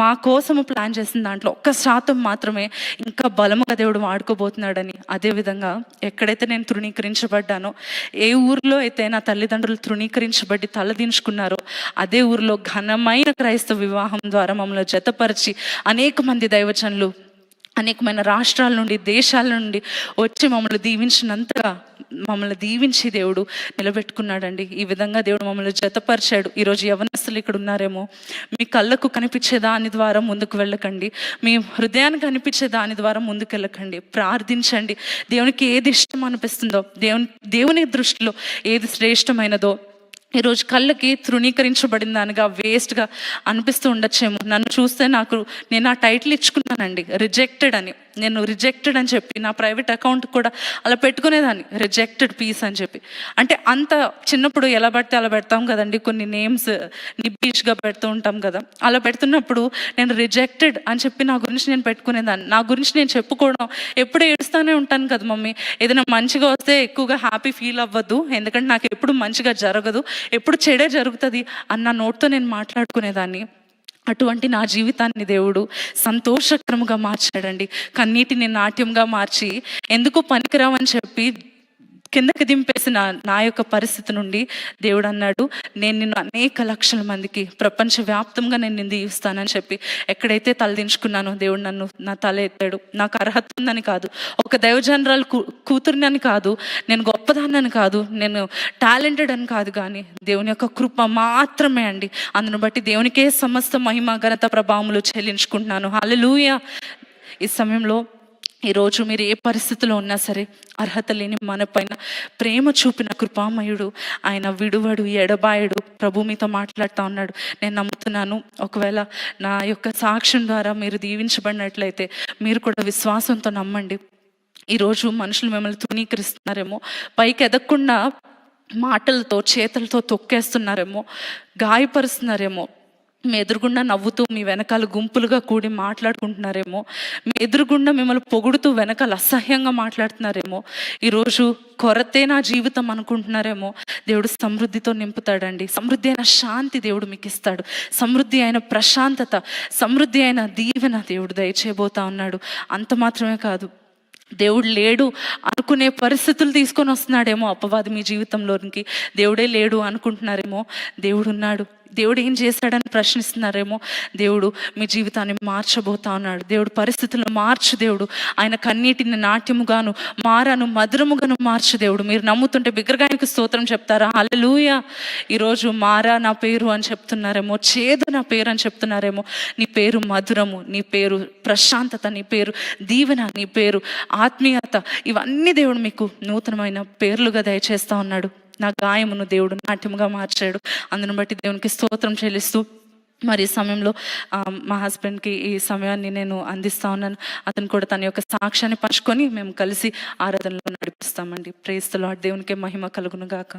Speaker 1: మా కోసము ప్లాన్ చేసిన దాంట్లో 1% మాత్రమే ఇంకా బలముగా దేవుడు వాడుకోబోతున్నాడని. అదేవిధంగా ఎక్కడైతే నేను తృణీకరించబడ్డానో, ఏ ఊరిలో అయితే నా తల్లిదండ్రులు తృణీకరించబడి తలదించుకున్నారో, అదే ఊరిలో ఘనమైన క్రైస్తవ వివాహం ద్వారా మమ్మల్ని జతపరిచి అనేక మంది దైవజనులు అనేకమైన రాష్ట్రాల నుండి, దేశాల నుండి వచ్చి మమ్మల్ని దీవించినంతగా మమ్మల్ని దీవించి దేవుడు నిలబెట్టుకున్నాడండి. ఈ విధంగా దేవుడు మమ్మల్ని జతపరిచాడు. ఈరోజు యవనస్తులు ఇక్కడ ఉన్నారేమో, మీ కళ్ళకు కనిపించే దాని ద్వారా ముందుకు వెళ్ళకండి, మీ హృదయానికి కనిపించే దాని ద్వారా ముందుకు వెళ్ళకండి. ప్రార్థించండి. దేవునికి ఏది ఇష్టం అనిపిస్తుందో, దేవుని దృష్టిలో ఏది శ్రేష్టమైనదో, ఈరోజు కళ్ళకి తృణీకరించబడిన దానిగా వేస్ట్గా అనిపిస్తూ ఉండొచ్చేమో. నన్ను చూస్తే నేను ఆ టైటిల్ ఇచ్చుకున్నానండి, రిజెక్టెడ్ అని. నేను రిజెక్టెడ్ అని చెప్పి నా ప్రైవేట్ అకౌంట్ కూడా అలా పెట్టుకునేదాన్ని, రిజెక్టెడ్ పీస్ అని చెప్పి. అంటే అంత చిన్నప్పుడు ఎలా పడితే అలా పెడతాం కదండి, కొన్ని నేమ్స్ నిబ్బీష్గా పెడుతూ ఉంటాం కదా. అలా పెడుతున్నప్పుడు నేను రిజెక్టెడ్ అని చెప్పి నా గురించి నేను పెట్టుకునేదాన్ని. నా గురించి నేను చెప్పుకోవడం, ఎప్పుడు ఏడుస్తూనే ఉంటాను కదా మమ్మీ, ఏదైనా మంచిగా వస్తే ఎక్కువగా హ్యాపీ ఫీల్ అవ్వద్దు, ఎందుకంటే నాకు ఎప్పుడు మంచిగా జరగదు, ఎప్పుడు చెడే జరుగుతుంది అన్న నోట్తో నేను మాట్లాడుకునేదాన్ని. అటువంటి నా జీవితాన్ని దేవుడు సంతోషకరముగా మార్చాడండి. కన్నీటిని నాట్యంగా మార్చి ఎందుకు పనికిరావని చెప్పి కిందకి దింపేసిన నా యొక్క పరిస్థితి నుండి దేవుడు అన్నాడు, నేను నిన్ను అనేక లక్షల మందికి ప్రపంచవ్యాప్తంగా నేను నిన్ను దీవిస్తానని చెప్పి ఎక్కడైతే తలదించుకున్నానో దేవుడు నా తల ఎత్తాడు. నాకు అర్హత ఉందని కాదు, ఒక దైవజనరాలు కూతురిని అని కాదు, నేను గొప్పదాన్నని కాదు, నేను టాలెంటెడ్ అని కాదు, కానీ దేవుని యొక్క కృప మాత్రమే అండి. అందును బట్టి దేవునికే సమస్త మహిమ, ఘనత, ప్రభావములు చెల్లించుకుంటున్నాను. హల్లెలూయా. ఈ సమయంలో ఈరోజు మీరు ఏ పరిస్థితిలో ఉన్నా సరే, అర్హత లేని మన పైన ప్రేమ చూపిన కృపామయుడు, ఆయన విడువడు, ఎడబాయడు. ప్రభు మీతో మాట్లాడుతూ ఉన్నాడు. నేను నమ్ముతున్నాను, ఒకవేళ నా యొక్క సాక్ష్యం ద్వారా మీరు దీవించబడినట్లయితే మీరు కూడా విశ్వాసంతో నమ్మండి. ఈరోజు మనుషులు మిమ్మల్ని తృణీకరిస్తున్నారేమో, పైకి ఎదగకుండా మాటలతో, చేతులతో తొక్కేస్తున్నారేమో, గాయపరుస్తున్నారేమో, మీ ఎదురుగుండా నవ్వుతూ మీ వెనకాల గుంపులుగా కూడి మాట్లాడుకుంటున్నారేమో, మీ ఎదురుగుండా మిమ్మల్ని పొగుడుతూ వెనకాల అసహ్యంగా మాట్లాడుతున్నారేమో, ఈరోజు కొరతే నా జీవితం అనుకుంటున్నారేమో. దేవుడు సమృద్ధితో నింపుతాడండి. సమృద్ధి అయిన శాంతి దేవుడు మీకు ఇస్తాడు. సమృద్ధి అయిన ప్రశాంతత, సమృద్ధి అయిన దీవెన దేవుడు దయచేయబోతా ఉన్నాడు. అంత మాత్రమే కాదు, దేవుడు లేడు అనుకునే పరిస్థితులు తీసుకొని వస్తున్నాడేమో అపవాది మీ జీవితంలోనికి. దేవుడే లేడు అనుకుంటున్నారేమో, దేవుడు ఉన్నాడు. దేవుడు ఏం చేశాడని ప్రశ్నిస్తున్నారేమో, దేవుడు మీ జీవితాన్ని మార్చబోతా ఉన్నాడు. దేవుడు పరిస్థితులను మార్చు దేవుడు. ఆయన కన్నీటిని నాట్యముగాను, మారాను మధురముగాను మార్చు దేవుడు. మీరు నమ్ముతుంటే బిగ్గరగా ఆయనకు స్తోత్రం చెప్తారా? హల్లెలూయా. ఈరోజు మారా నా పేరు అని చెప్తున్నారేమో, చేదు నా పేరు అని చెప్తున్నారేమో. నీ పేరు మధురము, నీ పేరు ప్రశాంతత, నీ పేరు దీవెన, నీ పేరు ఆత్మీయత, ఇవన్నీ దేవుడు మీకు నూతనమైన పేర్లుగా దయచేస్తా ఉన్నాడు. నా గాయమును దేవుడు నాట్యముగా మార్చాడు. అందును బట్టి దేవునికి స్తోత్రం చెల్లిస్తూ మరి ఈ సమయంలో మా హస్బెండ్కి ఈ సమయాన్ని నేను అందిస్తా ఉన్నాను. అతను కూడా తన యొక్క సాక్ష్యాన్ని పంచుకొని మేము కలిసి ఆరాధనలో నడిపిస్తామండి. Praise the lord. దేవునికే మహిమ కలుగును గాక.